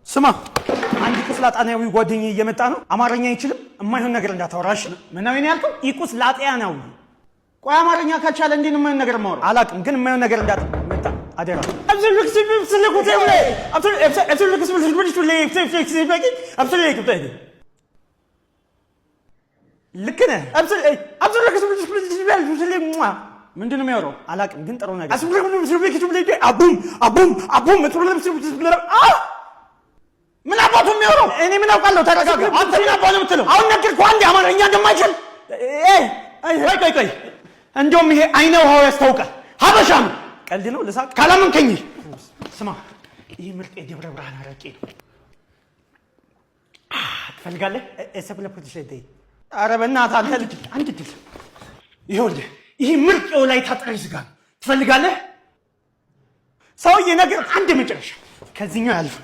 ስማ አንድ ቁስላጣናዊ ጓደኛዬ እየመጣ ነው። አማርኛ አይችልም። የማይሆን ነገር እንዳታወራሽ ነው። ምናዊ ነው ያልከው? ቁስላጣናዊ። ቆይ አማርኛ ካልቻለ እንዴት ነው የማይሆን ነገር ማወራ? አላውቅም፣ ግን የማይሆን ነገር እንዳትመጣ አደራ። ልክ ነህ። ምንድን ነው የሚያወራው? አላውቅም፣ ግን ጥሩ ነገር ምን አባቱ የሚያወራው? እኔ ምን አውቃለሁ? ተረጋጋ። አንተ ምን አባቱ ነው የምትለው? አሁን ነገርኩህ አንዴ አማርኛ እንደማይችል። ቆይ እንደውም ይሄ አይነ ውሃው ያስታውቃል። ሀበሻ ነው። ቀልድ ነው። ልሳቅ ካላመንከኝ ስማ፣ ይሄ ምርጥ የደብረ ብርሃን አረቄ ነው። ትፈልጋለህ? ኧረ በእናትህ አንተ ልጅ አንድ ድል። ይኸውልህ ይሄ ምርጥ የወላይታ ጥሬ ስጋ ነው። ትፈልጋለህ? ሰውዬ ነገር አንድ መጨረሻ ከዚህኛው ያልፍ